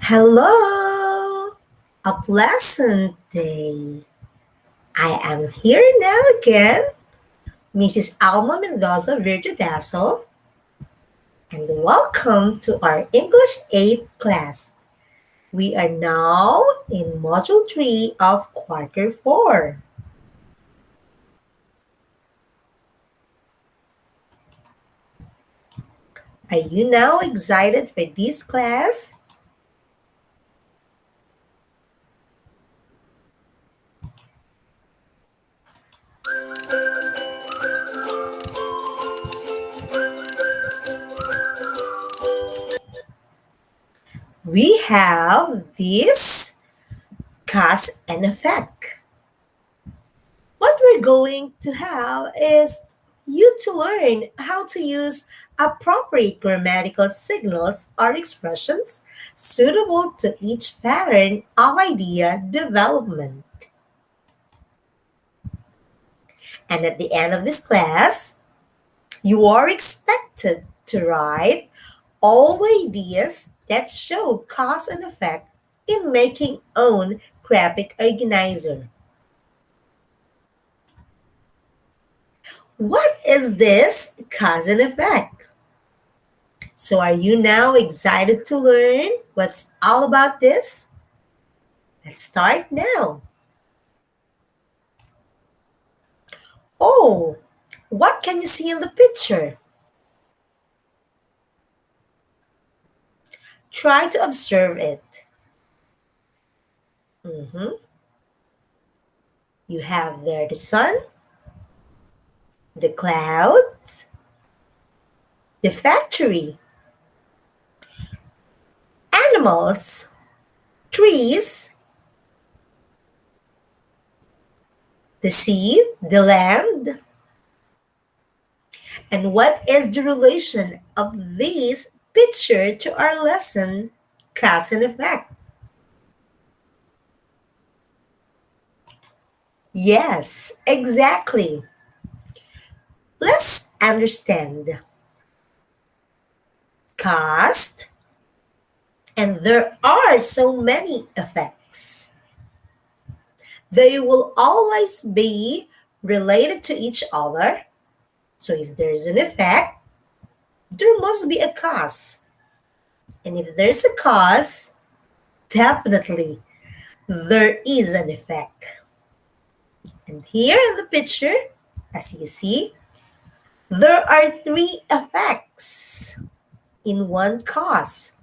Hello! A pleasant day. I am here now again, Mrs. Alma Mendoza Virtudazo, and welcome to our English 8 class. We are now in Module 3 of Quarter 4. Are you now excited for this class? We have this cause and effect. What we're going to have is you to learn how to use appropriate grammatical signals or expressions suitable to each pattern of idea development. And at the end of this class, you are expected to write all the ideas that show cause and effect in making own graphic organizer. What is this cause and effect? So are you now excited to learn what's all about this? Let's start now. Oh, what can you see in the picture? Try to observe it. Mhm. You have there the sun, the clouds, the factory, animals, trees, the sea, the land. And what is the relation of this picture to our lesson, cause and effect? Yes, exactly. Let's understand. Cause, and there are so many effects. They will always be related to each other. So if there's an effect, there must be a cause. And if there's a cause, definitely there is an effect. And here in the picture, as you see, there are three effects in one cause.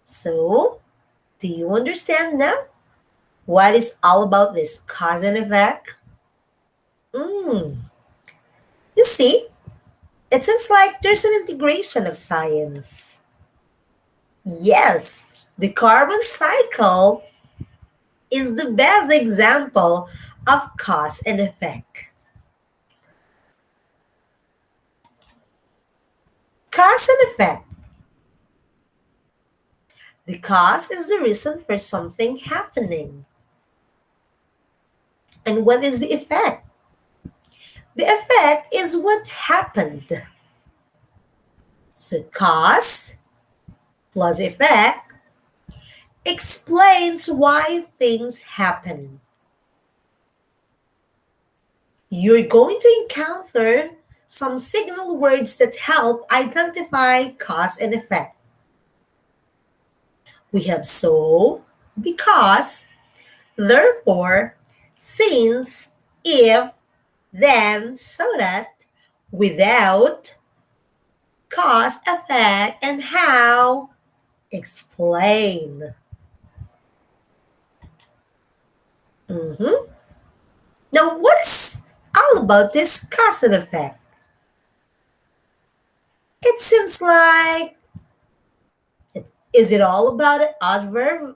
So, do you understand now what is all about this cause and effect? Mm, you see, it seems like there's an integration of science. Yes, the carbon cycle is the best example of cause and effect. Cause and effect. The cause is the reason for something happening. And what is the effect? The effect is what happened. So cause plus effect explains why things happen. You're going to encounter some signal words that help identify cause and effect. We have so, because, therefore, since, if, then, so that, without, cause, effect, and how, explain. Mhm. Now, what's all about this cause and effect? It seems like, is it all about an adverb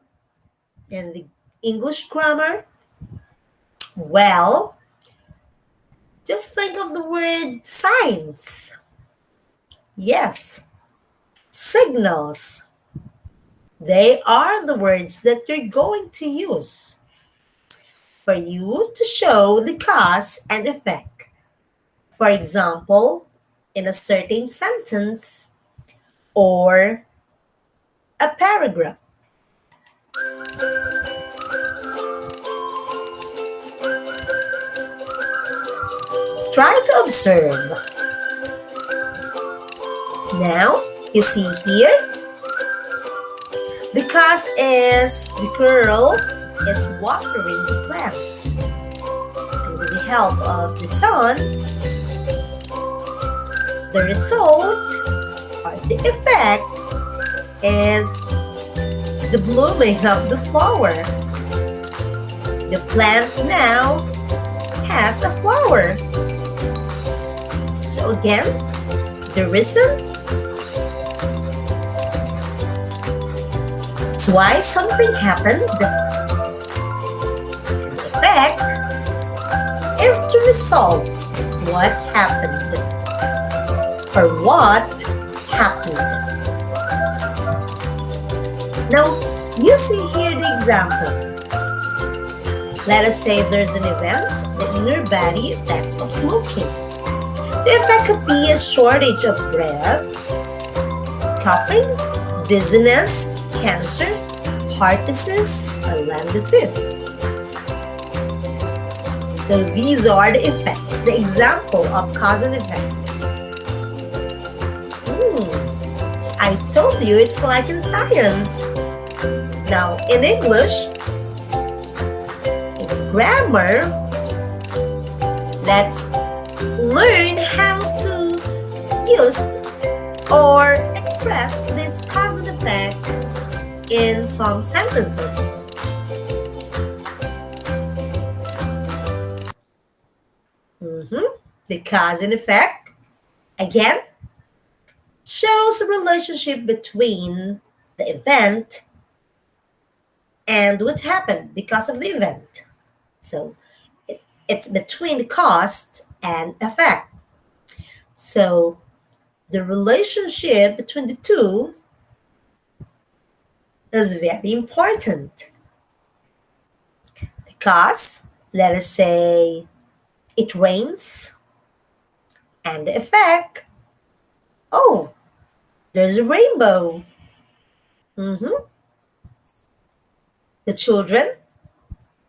in the English grammar? Well, just think of the word signs. Yes, signals. They are the words that you're going to use for you to show the cause and effect. For example, in a certain sentence or a paragraph. Try to observe. Now, you see here, the cause is the girl is watering the plants. And with the help of the sun, the result or the effect is the blooming of the flower. The plant now has a flower. So again, the reason it's why something happened. And the effect is the result. What happened? Or what happened? Now, you see here the example. Let us say there's an event, the inner body effects of smoking. The effect could be a shortage of breath, coughing, dizziness, cancer, heart disease, or lung disease. So these are the effects, the example of cause and effect. I told you it's like in science. Now, in English, in grammar, let's learn how to use or express this cause and effect in some sentences. The cause and effect, again, shows a relationship between the event and what happened because of the event. So it's between the cause and effect. So the relationship between the two is very important because, let us say, it rains, and the effect, oh, there's a rainbow. The children,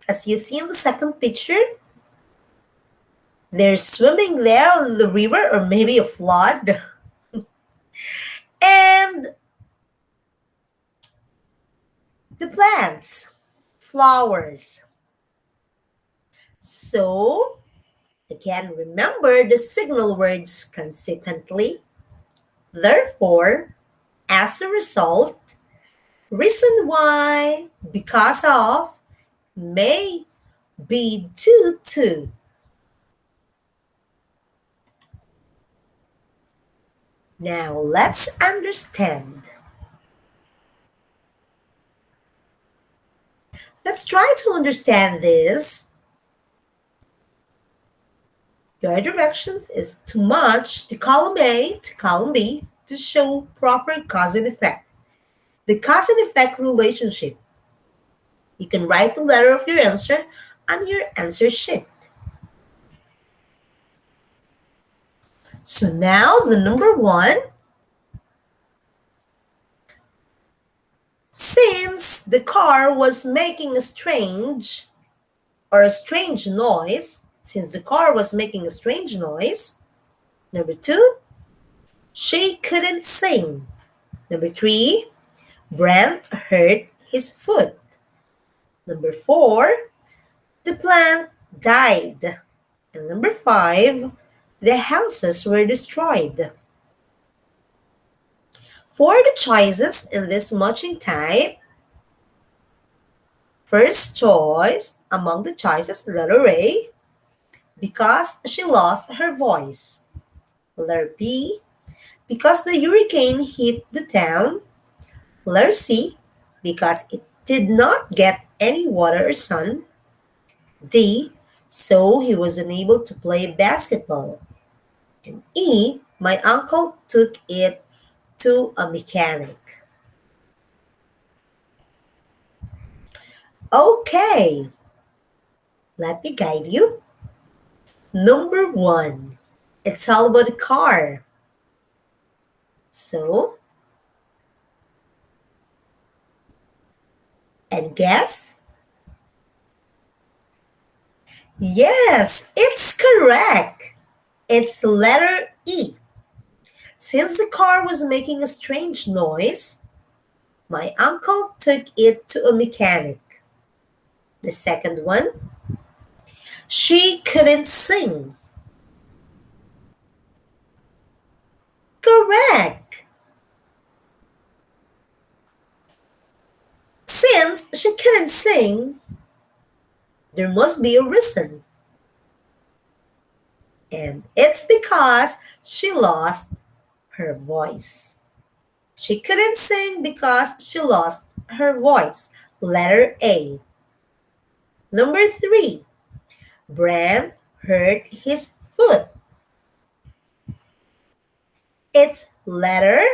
as you see in the second picture, they're swimming there on the river or maybe a flood. And the plants, flowers. So, again, remember the signal words consequently. Therefore, as a result, reason why, because of, may, be due to. Now, let's understand. Let's try to understand this. Your directions is to match the column A to column B to show proper cause and effect. The cause and effect relationship. You can write the letter of your answer on your answer sheet. So now the number one. Since the car was making a strange noise, number two, she couldn't sing. Number three, Brent hurt his foot. Number four, the plant died. And number five, the houses were destroyed. For the choices in this matching type, first choice among the choices, letter A, because she lost her voice. Letter B, because the hurricane hit the town. Letter C, because it did not get any water or sun. D, so he was unable to play basketball. And E, my uncle took it to a mechanic. Okay, let me guide you. Number one, it's all about the car. So, And guess? Yes, it's correct. It's letter E. Since the car was making a strange noise, my uncle took it to a mechanic. The second one, she couldn't sing. Correct. Since she couldn't sing, there must be a reason. And it's because she lost her voice. She couldn't sing because she lost her voice. Letter A. Number three, Brand hurt his foot. It's letter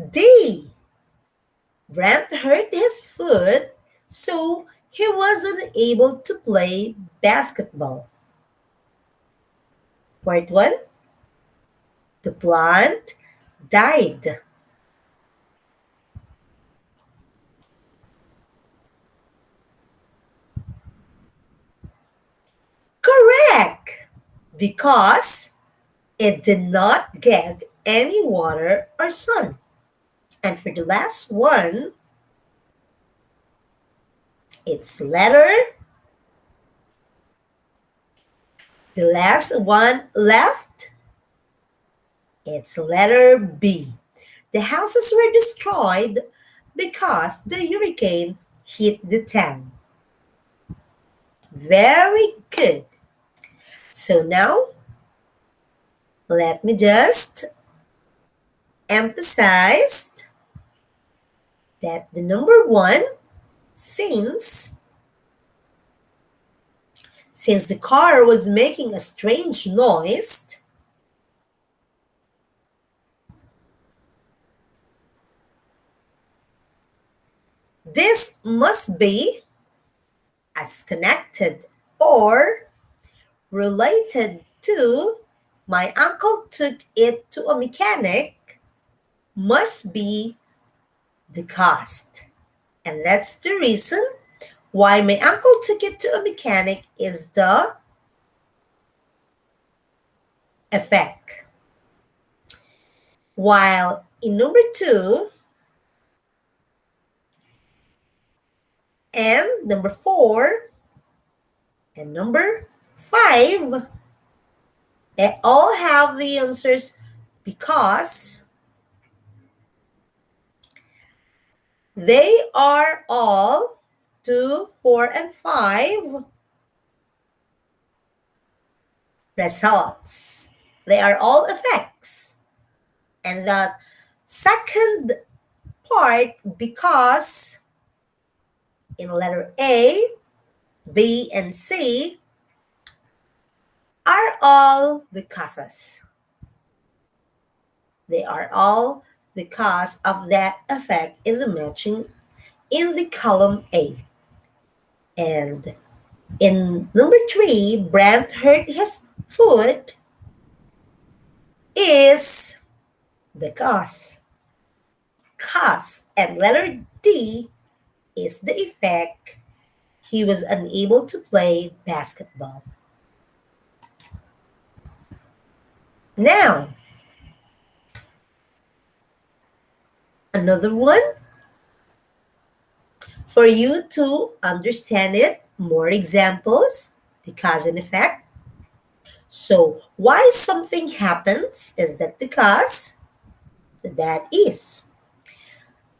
D. Brent hurt his foot, so he wasn't able to play basketball. Fourth one, the plant died. Correct! Because it did not get any water or sun. And for the last one, it's letter. The last one left, it's letter B. The houses were destroyed because the hurricane hit the town. Very good. So now, let me just emphasize that the number one, since since the car was making a strange noise, this must be as connected or related to my uncle took it to a mechanic must be the cost. And that's the reason why my uncle took it to a mechanic is the effect. While in number two and number four and number five, they all have the answers because they are all 2, 4, and 5 results. They are all effects. And the second part, because in letter A, B, and C are all the causes. They are all because of that effect in the matching in the column A. And in number three, Brent hurt his foot is the cause. Cause. And letter D is the effect. He was unable to play basketball. Now, another one for you to understand it. More examples, the cause and effect. So, why something happens is that the cause, that is.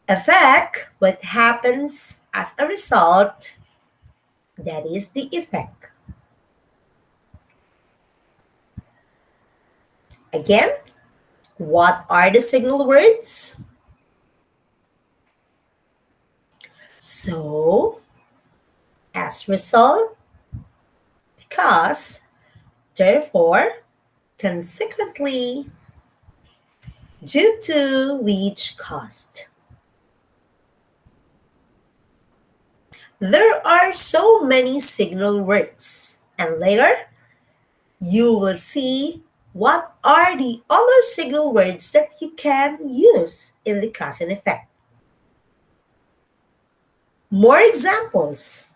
Effect, what happens as a result, that is the effect. Again, what are the signal words? So, as result, because, therefore, consequently, due to, which caused. There are so many signal words, and later you will see What are the other signal words that you can use in the cause and effect? More examples.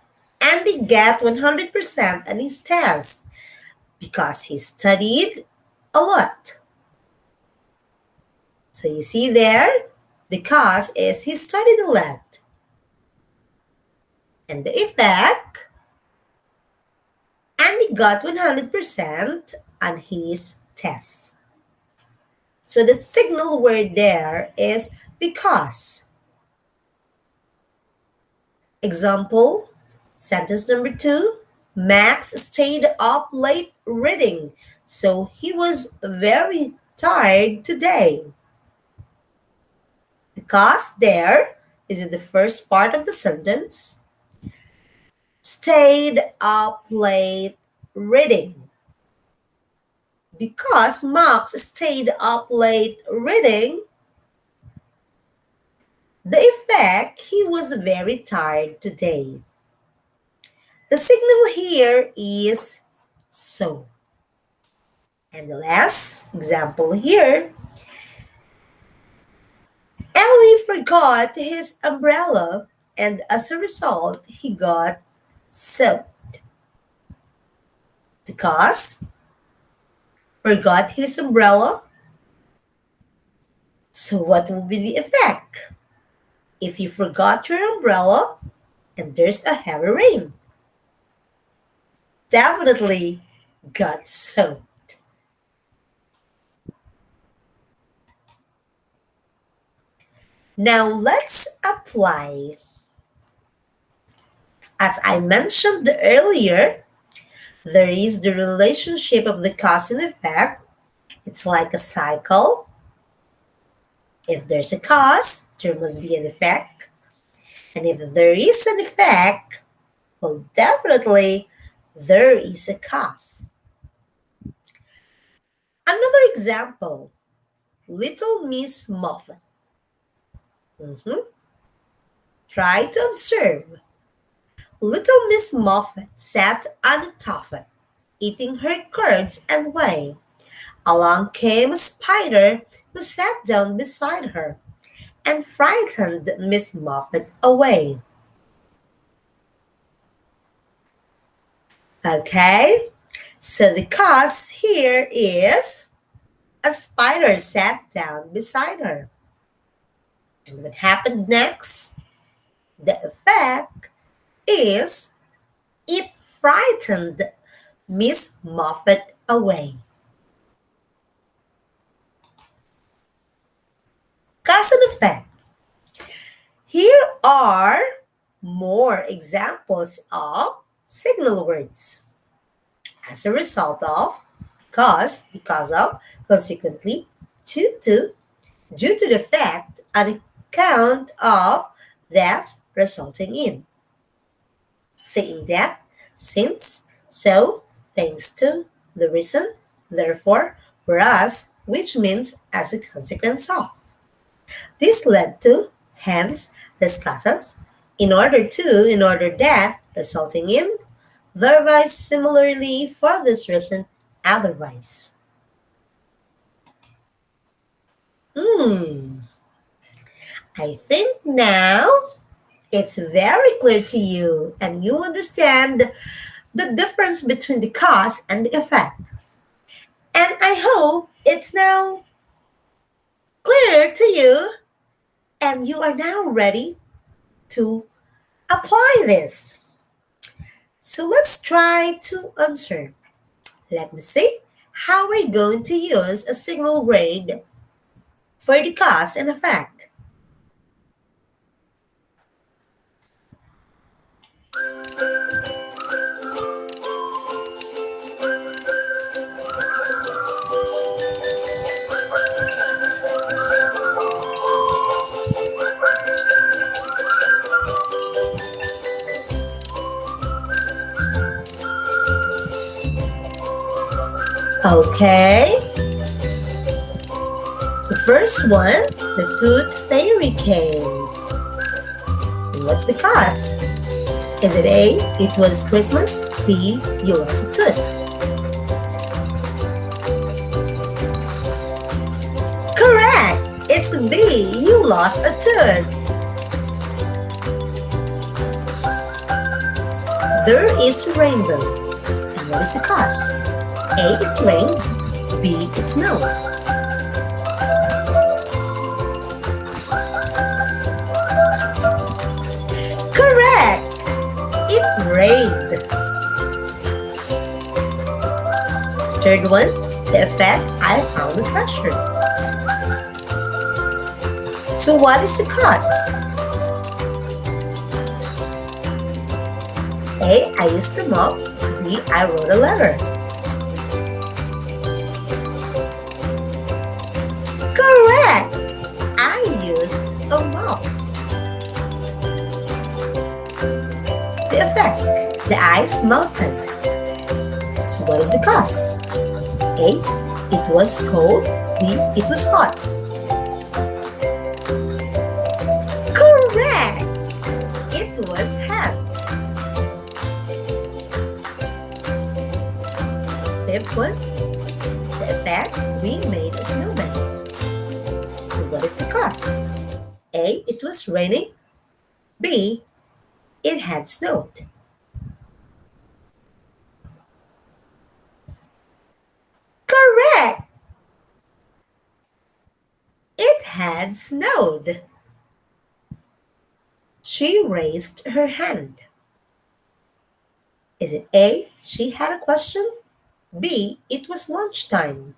Andy got 100% on his test because he studied a lot. So you see there, the cause is he studied a lot. And the effect, Andy got 100% on his test. So the signal word there is because. Example, sentence number 2, Max stayed up late reading, so he was very tired today. The cause there is in the first part of the sentence. Stayed up late reading. Because Max stayed up late reading, the effect, he was very tired today. The signal here is so. And the last example here, Ellie forgot his umbrella and as a result, he got soaked. The cause, forgot his umbrella. So what will be the effect? If you forgot your umbrella and there's a heavy rain, definitely got soaked. Now let's apply. As I mentioned earlier, there is the relationship of the cause and effect. It's like a cycle. If there's a cause, there must be an effect. And if there is an effect, well, definitely there is a cause. Another example, Little Miss Muffet. Try to observe. Little Miss Muffet sat on a tuffet, eating her curds and whey. Along came a spider who sat down beside her and frightened Miss Muffet away. Okay, so the cause here is a spider sat down beside her. And what happened next? The effect is it frightened Miss Muffet away. Cause and effect. Here are more examples of signal words. As a result of, because of, consequently, due to the fact, on account of, thus, resulting in. Saying that, since, so, thanks to, the reason, therefore, whereas, which means as a consequence of. This led to, hence, discusses, in order that, resulting in, thereby, similarly, for this reason, otherwise. I think now it's very clear to you and you understand the difference between the cause and the effect. And I hope it's now clear to you and you are now ready to apply this. So let's try to answer. Let me see how we're going to use a signal word for the cause and effect. Okay. The first one, the tooth fairy came. And what's the cause? Is it A, it was Christmas? B, you lost a tooth? lost a tooth? There is a rainbow. And what is the cause? A. It rained. B. It snowed. Correct! It rained. Third one, the effect I found a treasure. So what is the cause? A. I used the mop. B. I wrote a letter. Correct! I used a mop. The effect, the ice melted. So what is the cause? A. It was cold. B. It was hot. Correct! It was hot. Fifth one, the effect, we made a snowman. So what is the cause? A. It was raining. B. It had snowed. Correct! It had snowed. She raised her hand. Is it A. She had a question? B. It was lunchtime.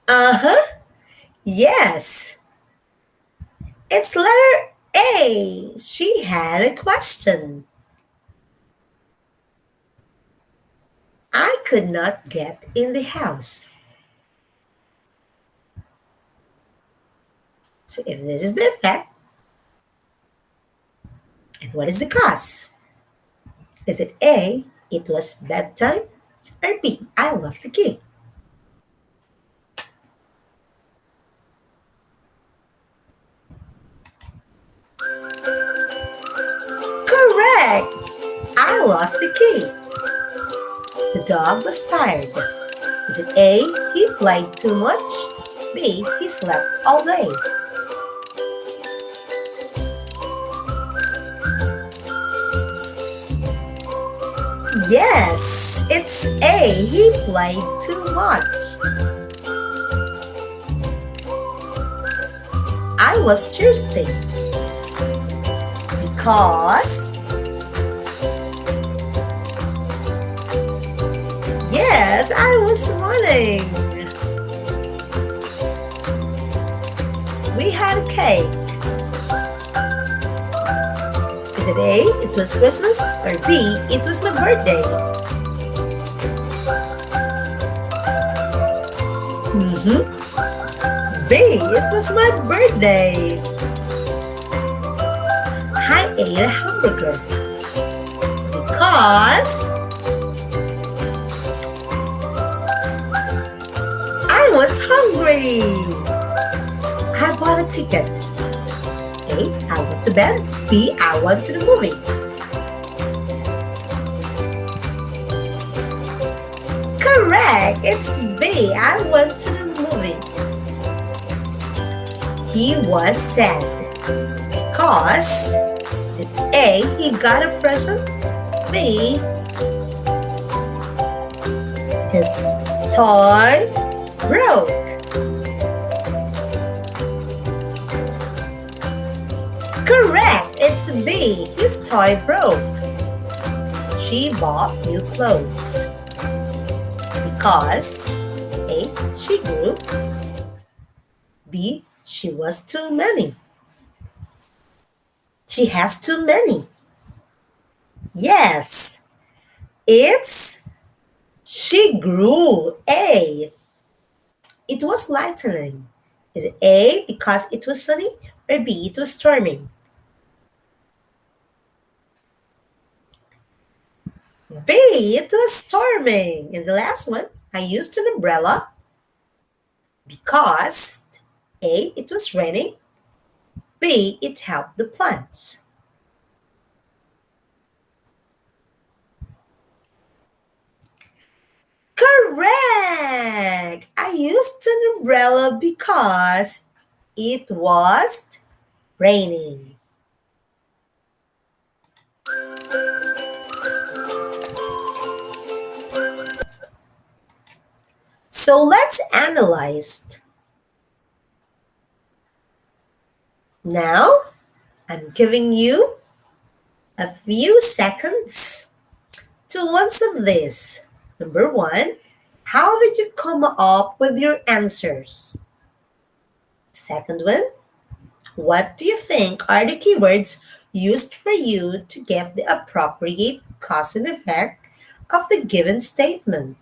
Uh-huh. Yes. It's letter A. She had a question. I could not get in the house. So if this is the effect, and what is the cause? Is it A. It was bedtime? Or B. I lost the key? Correct! I lost the key. The dog was tired. Is it A. He played too much? B. He slept all day. Yes, it's A. He played too much. I was thirsty because yes, I was running. We had a cake. Is it A. It was Christmas? Or B. It was my birthday? B. It was my birthday. I ate a hamburger because I was hungry. I bought a ticket. A. I went to bed. B. I went to the movies. Correct. It's B. I went to the movies. He was sad because A. He got a present. B. His toy broke. Correct, it's B. His toy broke. She bought new clothes because A. She grew. B. She was too many. She has too many. Yes, it's she grew. A. It was lightning. Is it A. Because it was sunny? Or B. It was storming? B. It was storming. And the last one, I used an umbrella because A. It was raining. B. It helped the plants. Correct! umbrella because it was raining. So let's analyze. Now, I'm giving you a few seconds to answer this. Number one, how did you come up with your answers? Second one, what do you think are the keywords used for you to get the appropriate cause and effect of the given statement?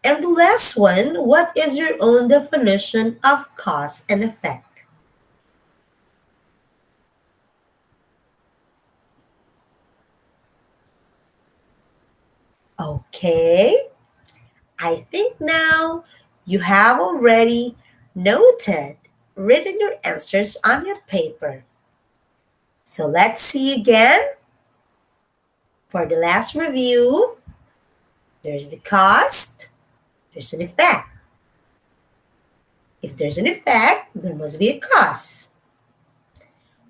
And the last one, what is your own definition of cause and effect? Okay, I think now you have already noted, written your answers on your paper. So let's see again. For the last review, there's the cost, there's an effect. If there's an effect, there must be a cause.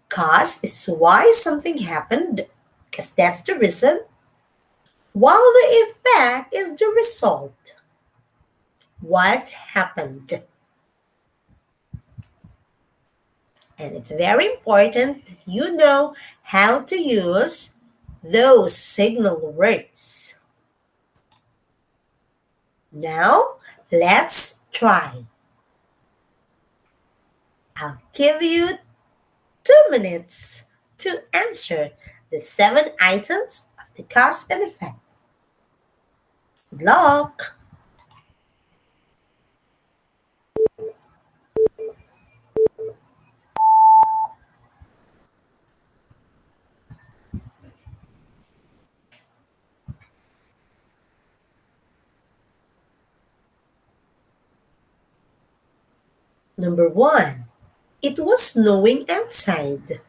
Cause is why something happened, because that's the reason, while the effect is the result. What happened? And it's very important that you know how to use those signal words. Now, let's try. I'll give you 2 minutes to answer the 7 items of the cause and effect. Good luck! Number 1. It was snowing outside.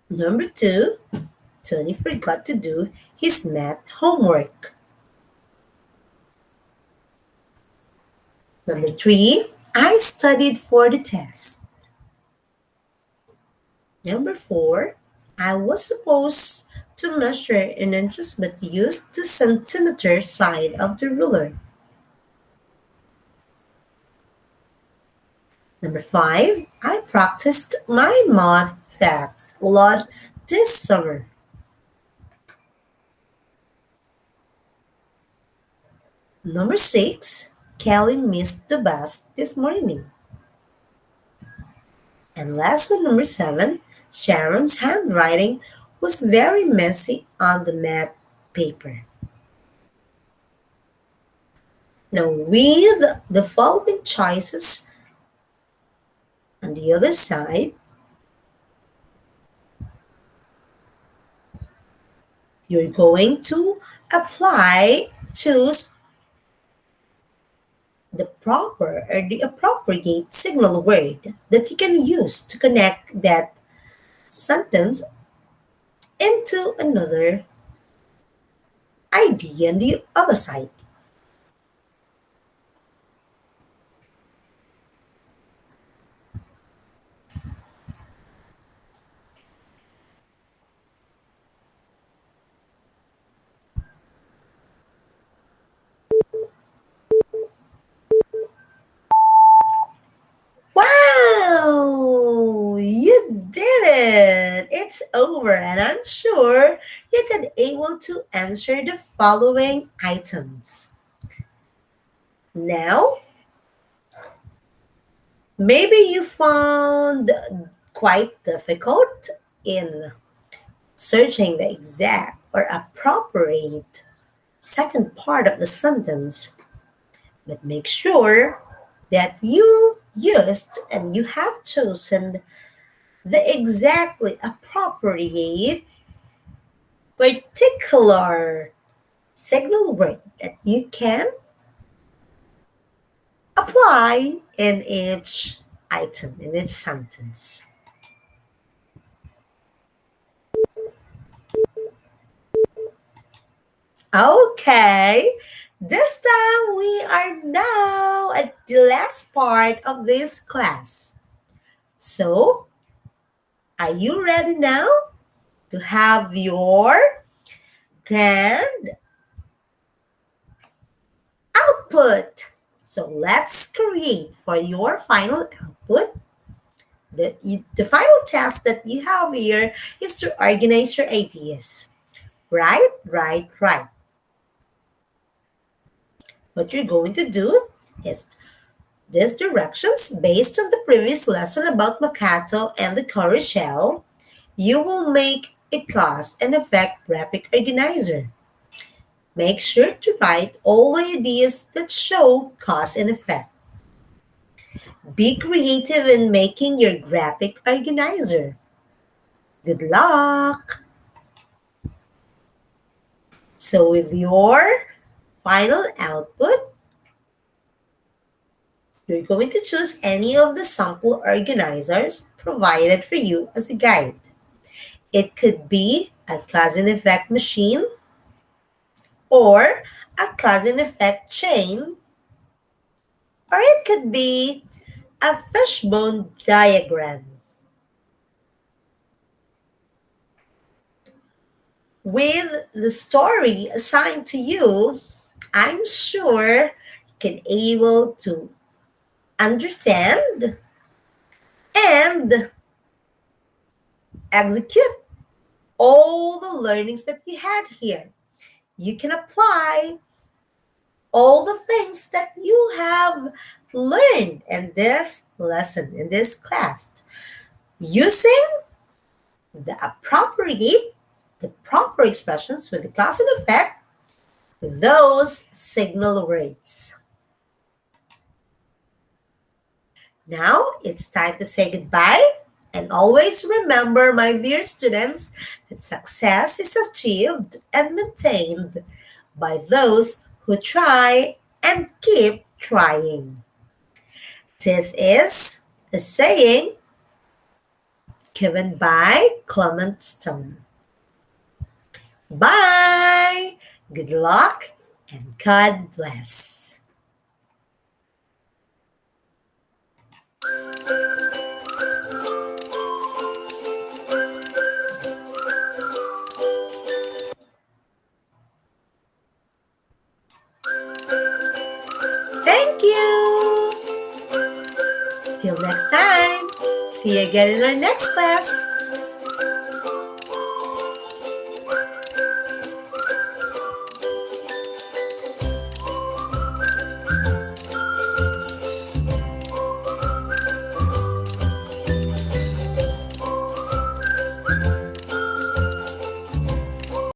Number 2. Tony forgot to do his math homework. Number 3. I studied for the test. Number 4. I was supposed to measure in inches but used the centimeter side of the ruler. Number 5. I practiced my math facts a lot this summer. Number 6. Kelly missed the bus this morning. And last one, number 7. Sharon's handwriting was very messy on the math paper. Now, with the following choices on the other side, you're going to choose the proper or the appropriate signal word that you can use to connect that sentence into another idea on the other side. Wow! You did it! It's over, and I'm sure you can able to answer the following items. Now, maybe you found quite difficult in searching the exact or appropriate second part of the sentence, but make sure that you used and you have chosen the exactly appropriate particular signal word that you can apply in each item, in each sentence. Okay, this time we are now at the last part of this class. So, are you ready now to have your grand output? So, let's create for your final output. The final task that you have here is to organize your ideas. Right, right, right. What you're going to do is these directions based on the previous lesson about Makato and the Curry shell. You will make a cause and effect graphic organizer. Make sure to write all the ideas that show cause and effect. Be creative in making your graphic organizer. Good luck! So, with your final output, you're going to choose any of the sample organizers provided for you as a guide. It could be a cause and effect machine or a cause and effect chain, or it could be a fishbone diagram. With the story assigned to you, I'm sure you can able to understand and execute all the learnings that we had here. You can apply all the things that you have learned in this lesson, in this class, using the appropriate, the proper expressions with the cause and effect, those signal words. Now it's time to say goodbye. And always remember, my dear students, that success is achieved and maintained by those who try and keep trying. This is a saying given by Clement Stone. Bye! Good luck and God bless. Thank you! Till next time. See you again in our next class.